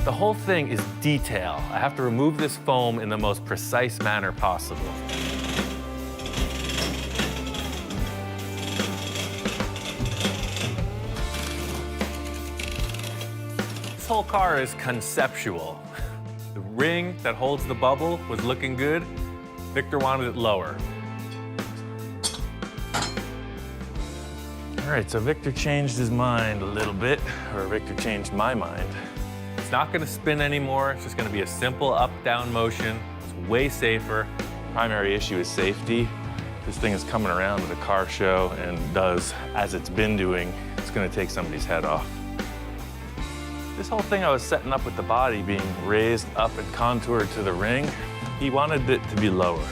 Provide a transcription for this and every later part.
The whole thing is detail. I have to remove this foam in the most precise manner possible. This whole car is conceptual. The ring that holds the bubble was looking good. Victor wanted it lower. All right, so Victor changed his mind a little bit, or Victor changed my mind. It's not gonna spin anymore. It's just gonna be a simple up-down motion. It's way safer. Primary issue is safety. This thing is coming around at a car show and does as it's been doing. It's gonna take somebody's head off. This whole thing I was setting up with the body being raised up and contoured to the ring, he wanted it to be lower.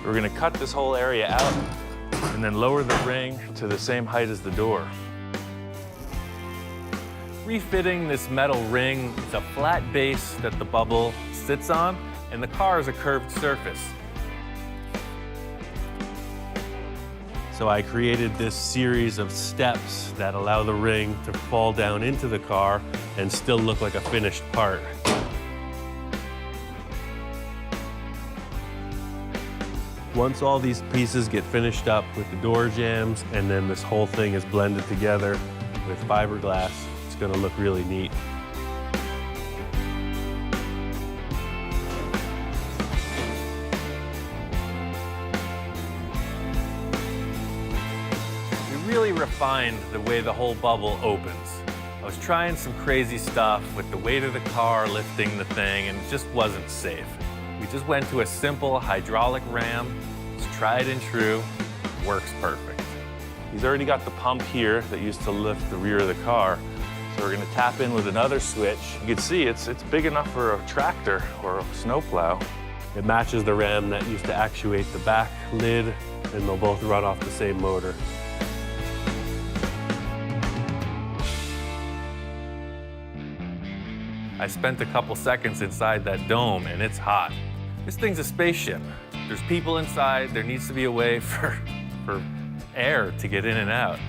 We're gonna cut this whole area out and then lower the ring to the same height as the door. Refitting this metal ring, it's a flat base that the bubble sits on, and the car is a curved surface. So I created this series of steps that allow the ring to fall down into the car and still look like a finished part. Once all these pieces get finished up with the door jambs, and then this whole thing is blended together with fiberglass, it's gonna look really neat. We really refined the way the whole bubble opens. I was trying some crazy stuff with the weight of the car lifting the thing, and it just wasn't safe. We just went to a simple hydraulic ram. It's tried and true, works perfect. He's already got the pump here that used to lift the rear of the car. So we're gonna tap in with another switch. You can see it's big enough for a tractor or a snowplow. It matches the ram that used to actuate the back lid, and they'll both run off the same motor. I spent a couple seconds inside that dome, and it's hot. This thing's a spaceship. There's people inside. There needs to be a way for air to get in and out.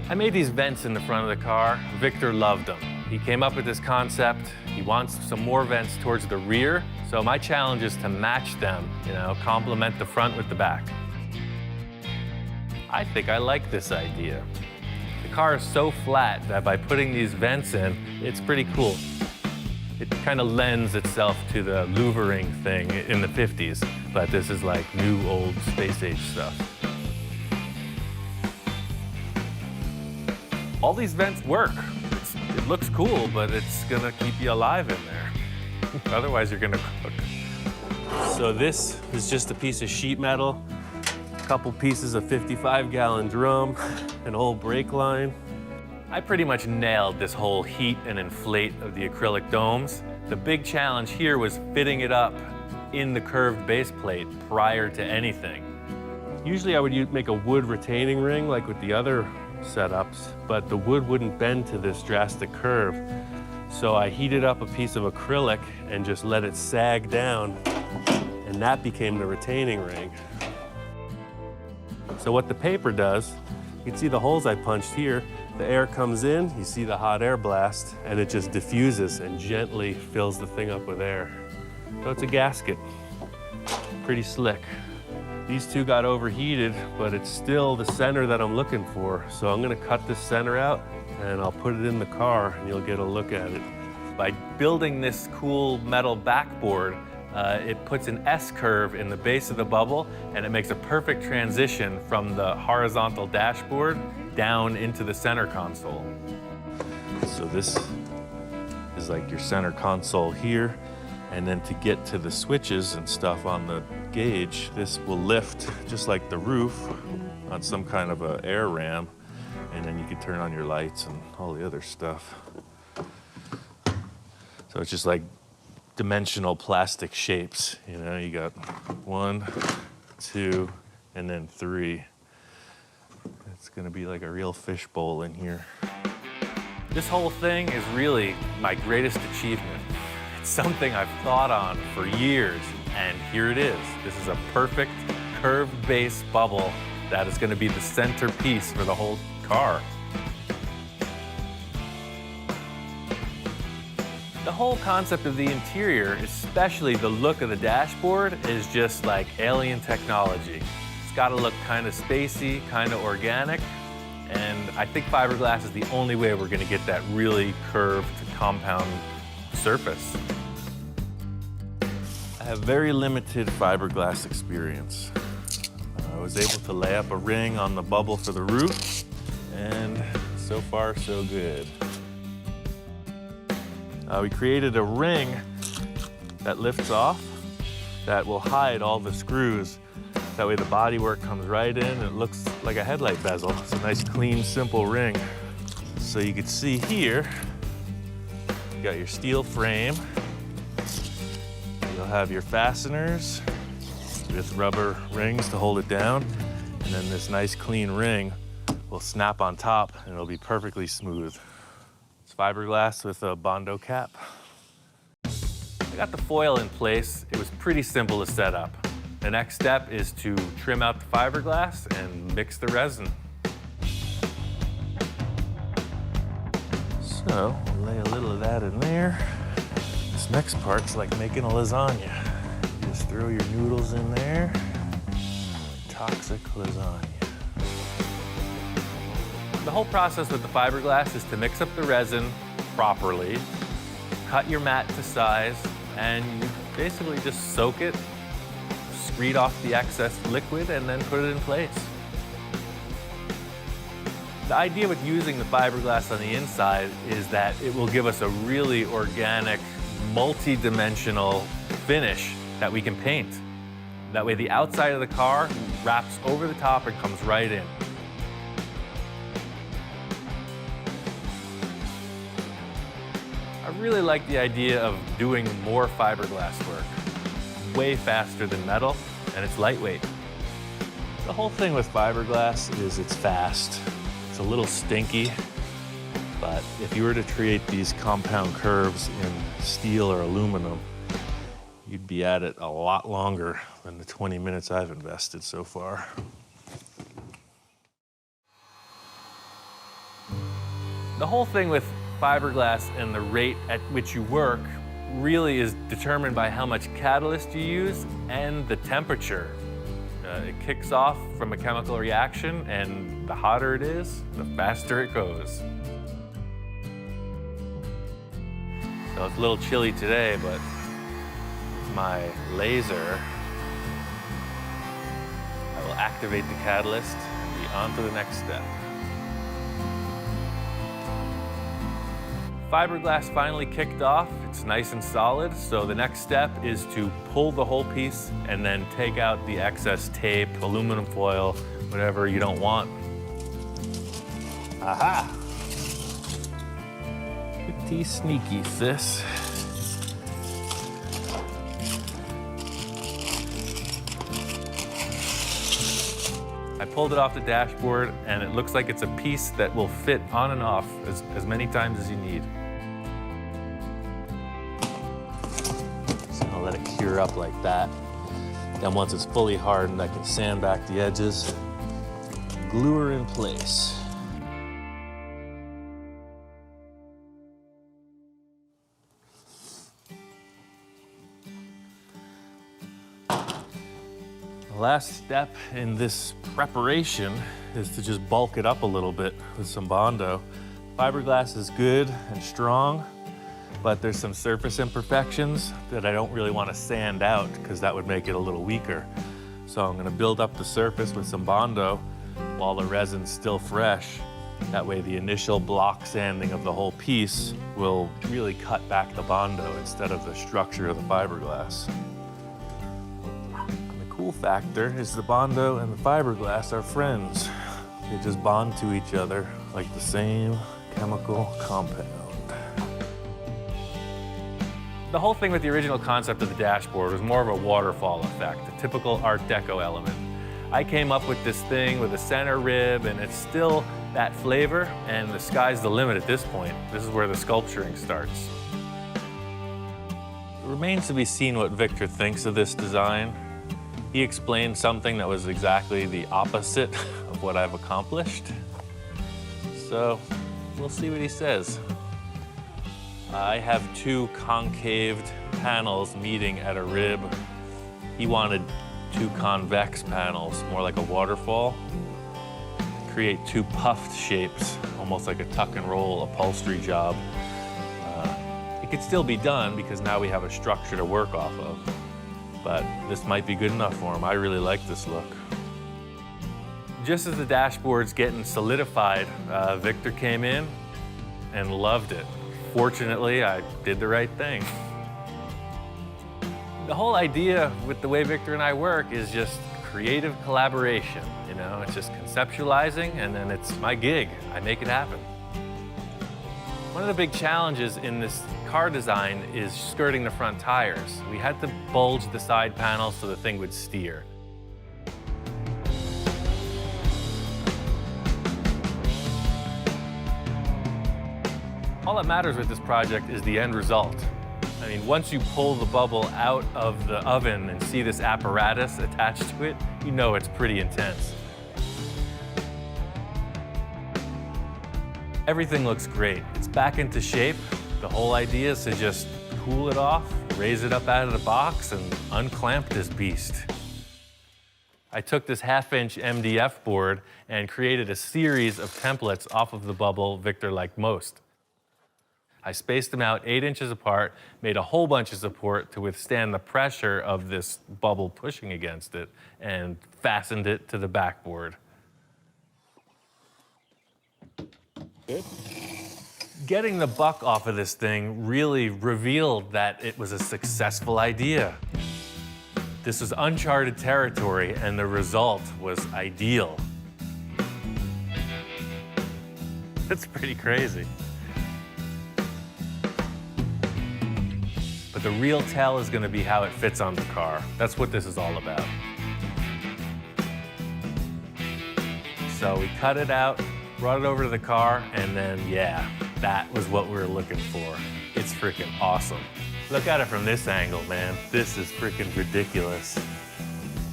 I made these vents in the front of the car. Victor loved them. He came up with this concept. He wants some more vents towards the rear. So my challenge is to match them, complement the front with the back. I think I like this idea. The car is so flat that by putting these vents in, it's pretty cool. It kind of lends itself to the louvering thing in the 50s, but this is like new, old, space-age stuff. All these vents work. It looks cool, but it's gonna keep you alive in there. Otherwise, you're gonna cook. So this is just a piece of sheet metal, a couple pieces of 55-gallon drum, an old brake line. I pretty much nailed this whole heat and inflate of the acrylic domes. The big challenge here was fitting it up in the curved base plate prior to anything. Usually I would make a wood retaining ring like with the other setups, but the wood wouldn't bend to this drastic curve. So I heated up a piece of acrylic and just let it sag down, and that became the retaining ring. So what the paper does, you can see the holes I punched here. The air comes in, you see the hot air blast, and it just diffuses and gently fills the thing up with air. So it's a gasket, pretty slick. These two got overheated, but it's still the center that I'm looking for. So I'm gonna cut this center out and I'll put it in the car and you'll get a look at it. By building this cool metal backboard, it puts an S-curve in the base of the bubble, and it makes a perfect transition from the horizontal dashboard down into the center console. So this is like your center console here, and then to get to the switches and stuff on the gauge, this will lift just like the roof on some kind of a air ram, and then you can turn on your lights and all the other stuff. So it's just like dimensional plastic shapes. You got 1, 2, and then 3. It's gonna be like a real fishbowl in here. This whole thing is really my greatest achievement. It's something I've thought on for years, and here it is. This is a perfect curved base bubble that is gonna be the centerpiece for the whole car. The whole concept of the interior, especially the look of the dashboard, is just like alien technology. It's got to look kind of spacey, kind of organic, and I think fiberglass is the only way we're going to get that really curved compound surface. I have very limited fiberglass experience. I was able to lay up a ring on the bubble for the roof, and so far so good. We created a ring that lifts off that will hide all the screws. That way the bodywork comes right in and it looks like a headlight bezel. It's a nice, clean, simple ring. So you can see here, you got your steel frame. You'll have your fasteners with rubber rings to hold it down. And then this nice, clean ring will snap on top and it'll be perfectly smooth. It's fiberglass with a Bondo cap. I got the foil in place. It was pretty simple to set up. The next step is to trim out the fiberglass and mix the resin. So, we'll lay a little of that in there. This next part's like making a lasagna. You just throw your noodles in there. Toxic lasagna. The whole process with the fiberglass is to mix up the resin properly, cut your mat to size, and you basically just soak it, screed off the excess liquid, and then put it in place. The idea with using the fiberglass on the inside is that it will give us a really organic, multi-dimensional finish that we can paint. That way the outside of the car wraps over the top and comes right in. I really like the idea of doing more fiberglass work. Way faster than metal, and it's lightweight. The whole thing with fiberglass is it's fast. It's a little stinky, but if you were to create these compound curves in steel or aluminum, you'd be at it a lot longer than the 20 minutes I've invested so far. The whole thing with fiberglass and the rate at which you work really is determined by how much catalyst you use and the temperature. It kicks off from a chemical reaction, and the hotter it is, the faster it goes. So it's a little chilly today, but with my laser, I will activate the catalyst and be on to the next step. Fiberglass finally kicked off. It's nice and solid, so the next step is to pull the whole piece and then take out the excess tape, aluminum foil, whatever you don't want. Aha! Pretty sneaky, sis. I pulled it off the dashboard, and it looks like it's a piece that will fit on and off as many times as you need. I'll let it cure up like that. Then once it's fully hardened, I can sand back the edges, glue her in place. The last step in this preparation is to just bulk it up a little bit with some Bondo. Fiberglass is good and strong, but there's some surface imperfections that I don't really want to sand out because that would make it a little weaker. So I'm going to build up the surface with some Bondo while the resin's still fresh. That way the initial block sanding of the whole piece will really cut back the Bondo instead of the structure of the fiberglass. And the cool factor is the Bondo and the fiberglass are friends. They just bond to each other like the same chemical compound. The whole thing with the original concept of the dashboard was more of a waterfall effect, a typical Art Deco element. I came up with this thing with a center rib, and it's still that flavor, and the sky's the limit at this point. This is where the sculpturing starts. It remains to be seen what Victor thinks of this design. He explained something that was exactly the opposite of what I've accomplished. So we'll see what he says. I have two concaved panels meeting at a rib. He wanted two convex panels, more like a waterfall. Create two puffed shapes, almost like a tuck and roll upholstery job. It could still be done because now we have a structure to work off of. But this might be good enough for him. I really like this look. Just as the dashboard's getting solidified, Victor came in and loved it. Fortunately, I did the right thing. The whole idea with the way Victor and I work is just creative collaboration. You know, it's just conceptualizing and then it's my gig. I make it happen. One of the big challenges in this car design is skirting the front tires. We had to bulge the side panels so the thing would steer. All that matters with this project is the end result. I mean, once you pull the bubble out of the oven and see this apparatus attached to it, you know it's pretty intense. Everything looks great. It's back into shape. The whole idea is to just cool it off, raise it up out of the box, and unclamp this beast. I took this 1/2-inch MDF board and created a series of templates off of the bubble Victor liked most. I spaced them out 8 inches apart, made a whole bunch of support to withstand the pressure of this bubble pushing against it, and fastened it to the backboard. Good. Getting the buck off of this thing really revealed that it was a successful idea. This was uncharted territory, and the result was ideal. That's pretty crazy. But the real tell is going to be how it fits on the car. That's what this is all about. So we cut it out, brought it over to the car, and then, yeah, that was what we were looking for. It's freaking awesome. Look at it from this angle, man. This is freaking ridiculous.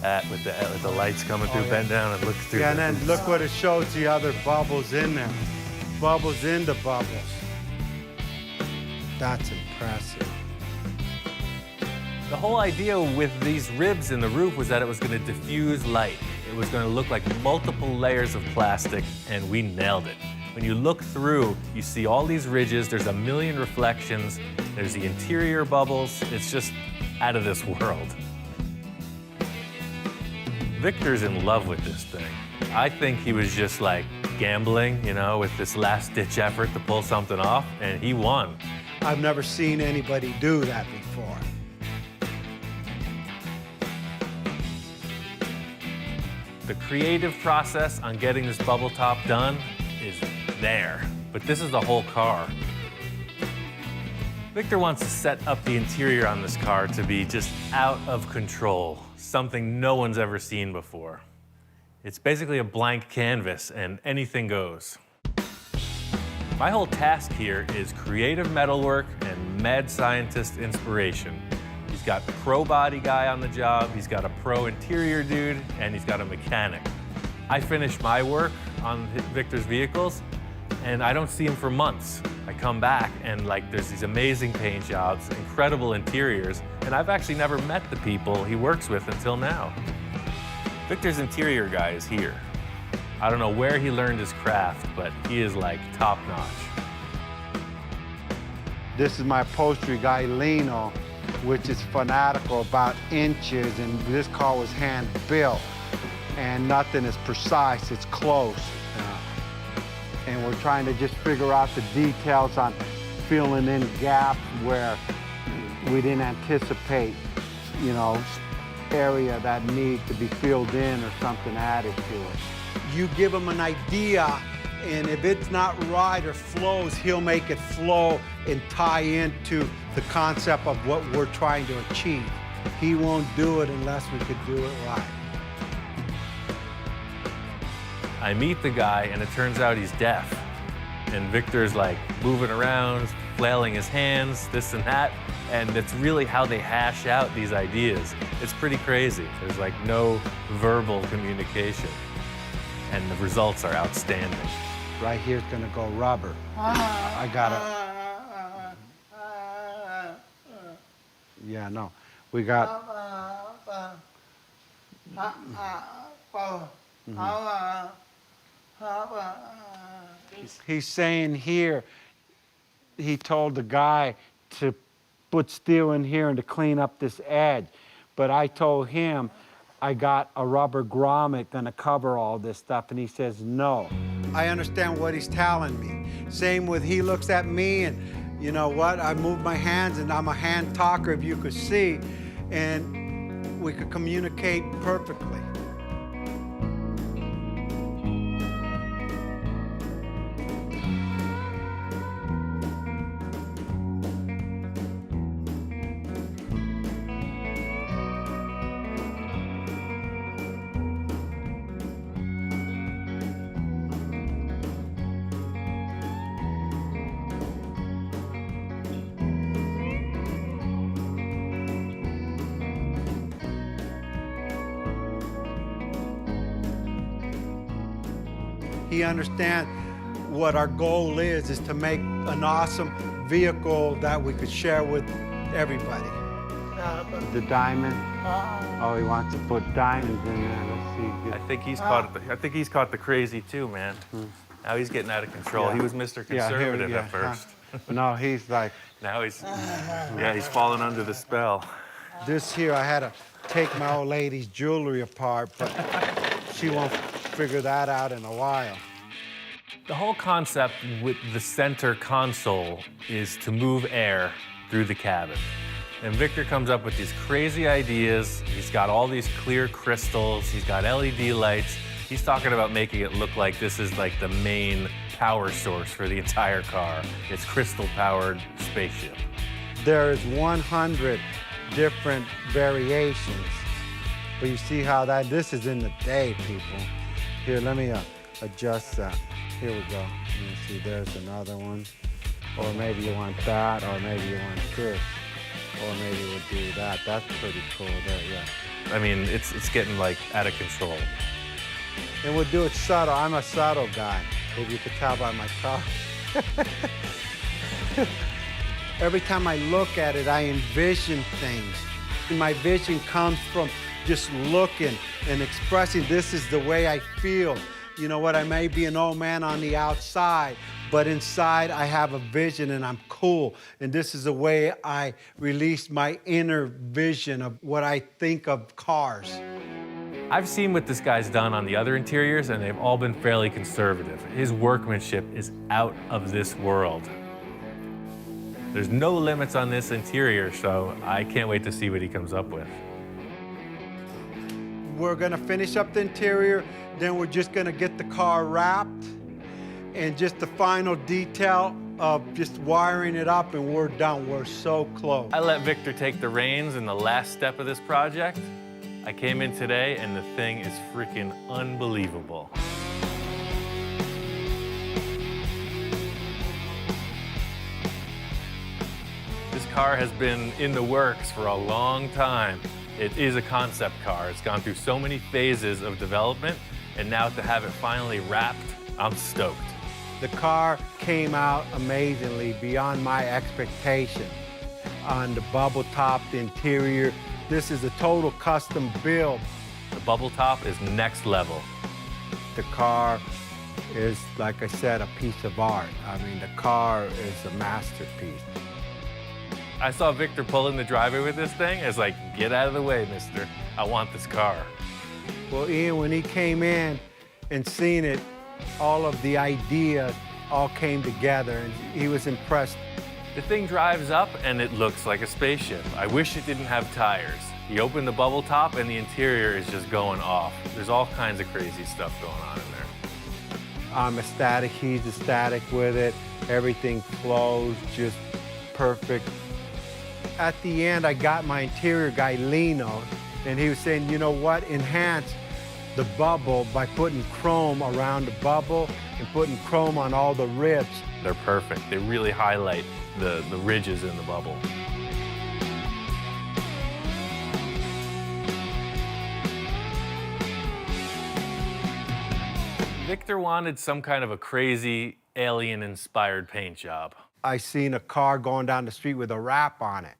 That with the lights coming through, bend down and look through. Yeah, and then look what it shows, the other bubbles in there. Bubbles in the bubbles. That's impressive. The whole idea with these ribs in the roof was that it was going to diffuse light. It was going to look like multiple layers of plastic, and we nailed it. When you look through, you see all these ridges, there's a million reflections, there's the interior bubbles, it's just out of this world. Victor's in love with this thing. I think he was just like gambling, you know, with this last-ditch effort to pull something off, and he won. I've never seen anybody do that before. The creative process on getting this bubble top done is there, but this is the whole car. Victor wants to set up the interior on this car to be just out of control, something no one's ever seen before. It's basically a blank canvas and anything goes. My whole task here is creative metalwork and mad scientist inspiration. He's got the pro body guy on the job, he's got a pro interior dude, and he's got a mechanic. I finish my work on Victor's vehicles, and I don't see him for months. I come back, and like there's these amazing paint jobs, incredible interiors, and I've actually never met the people he works with until now. Victor's interior guy is here. I don't know where he learned his craft, but he is like top-notch. This is my upholstery guy, Lino, which is fanatical about inches, and this car was hand-built, and nothing is precise, it's close. And we're trying to just figure out the details on filling in gaps where we didn't anticipate, you know, area that need to be filled in or something added to it. You give him an idea, and if it's not right or flows, he'll make it flow and tie into the concept of what we're trying to achieve. He won't do it unless we could do it right. I meet the guy, and it turns out he's deaf. And Victor's like moving around, flailing his hands, this and that. And it's really how they hash out these ideas. It's pretty crazy. There's like no verbal communication. And the results are outstanding. Right here is gonna go rubber. I gotta Yeah, no. We got, he's saying here, he told the guy to put steel in here and to clean up this edge. But I told him I got a rubber grommet gonna cover all this stuff, and he says no. I understand what he's telling me. Same with he looks at me, and you know what? I move my hands, and I'm a hand talker, if you could see, and we could communicate perfectly. He understands what our goal is to make an awesome vehicle that we could share with everybody. The diamond. Oh, he wants to put diamonds in there. Let's see. I think he's caught the crazy too, man. Now he's getting out of control. Yeah. He was Mr. Conservative at first. No, he's like, Now he's fallen under the spell. this here, I had to take my old lady's jewelry apart, but she won't figure that out in a while. The whole concept with the center console is to move air through the cabin. And Victor comes up with these crazy ideas. He's got all these clear crystals. He's got LED lights. He's talking about making it look like this is like the main power source for the entire car. It's crystal-powered spaceship. There's 100 different variations. But you see how this is in the day, people. Here, let me adjust that. Here we go. You see, there's another one. Or maybe you want that, or maybe you want this. Or maybe we'll do that. That's pretty cool there, yeah. I mean, it's getting like out of control. And we'll do it subtle. I'm a subtle guy, if you could tell by my car. Every time I look at it, I envision things. And my vision comes from just looking and expressing, this is the way I feel. You know what, I may be an old man on the outside, but inside I have a vision and I'm cool. And this is the way I release my inner vision of what I think of cars. I've seen what this guy's done on the other interiors, and they've all been fairly conservative. His workmanship is out of this world. There's no limits on this interior, so I can't wait to see what he comes up with. We're gonna finish up the interior, then we're just gonna get the car wrapped, and just the final detail of just wiring it up, and we're done. We're so close. I let Victor take the reins in the last step of this project. I came in today, and the thing is freaking unbelievable. This car has been in the works for a long time. It is a concept car. It's gone through so many phases of development, and now to have it finally wrapped, I'm stoked. The car came out amazingly, beyond my expectation. On the bubble top, the interior, this is a total custom build. The bubble top is next level. The car is, like I said, a piece of art. I mean, the car is a masterpiece. I saw Victor pull in the driveway with this thing. It's like, get out of the way, mister. I want this car. Well, Ian, when he came in and seen it, all of the ideas all came together, and he was impressed. The thing drives up and it looks like a spaceship. I wish it didn't have tires. You open the bubble top and the interior is just going off. There's all kinds of crazy stuff going on in there. I'm ecstatic, he's ecstatic with it. Everything flows just perfect. At the end, I got my interior guy, Lino, and he was saying, you know what, enhance the bubble by putting chrome around the bubble and putting chrome on all the ribs. They're perfect. They really highlight the ridges in the bubble. Victor wanted some kind of a crazy alien-inspired paint job. I seen a car going down the street with a wrap on it.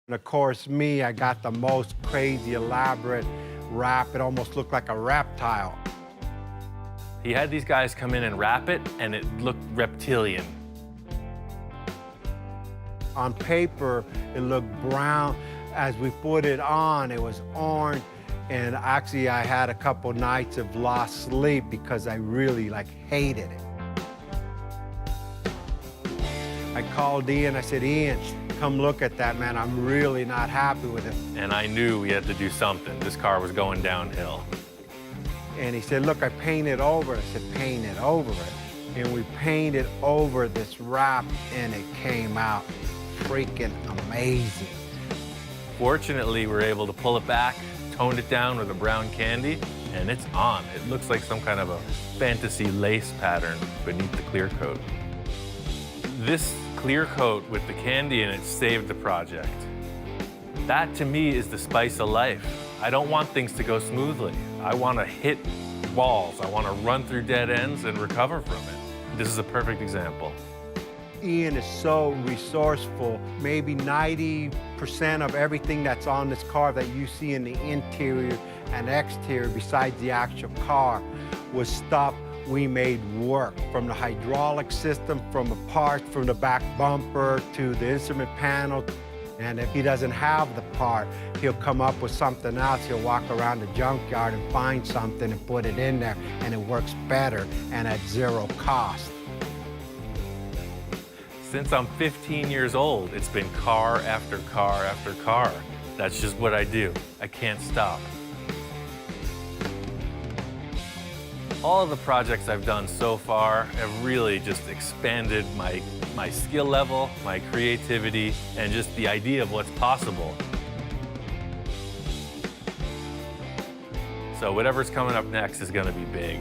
And of course, me, I got the most crazy, elaborate wrap. It almost looked like a reptile. He had these guys come in and wrap it, and it looked reptilian. On paper, it looked brown. As we put it on, it was orange. And actually, I had a couple nights of lost sleep because I really hated it. I called Ian, I said, Ian, come look at that, man. I'm really not happy with it. And I knew we had to do something. This car was going downhill. And he said, look, I painted over it. I said, paint it over it. And we painted over this wrap, and it came out freaking amazing. Fortunately, we were able to pull it back, toned it down with a brown candy, and it's on. It looks like some kind of a fantasy lace pattern beneath the clear coat. This clear coat with the candy in it saved the project. That, to me, is the spice of life. I don't want things to go smoothly. I want to hit walls. I want to run through dead ends and recover from it. This is a perfect example. Ian is so resourceful. Maybe 90% of everything that's on this car that you see in the interior and exterior, besides the actual car, was stuff we made work. From the hydraulic system, from the parts, from the back bumper to the instrument panel. And if he doesn't have the part, he'll come up with something else. He'll walk around the junkyard and find something and put it in there, and it works better and at zero cost. Since I'm 15 years old, it's been car after car after car. That's just what I do. I can't stop. All of the projects I've done so far have really just expanded my skill level, my creativity, and just the idea of what's possible. So whatever's coming up next is going to be big.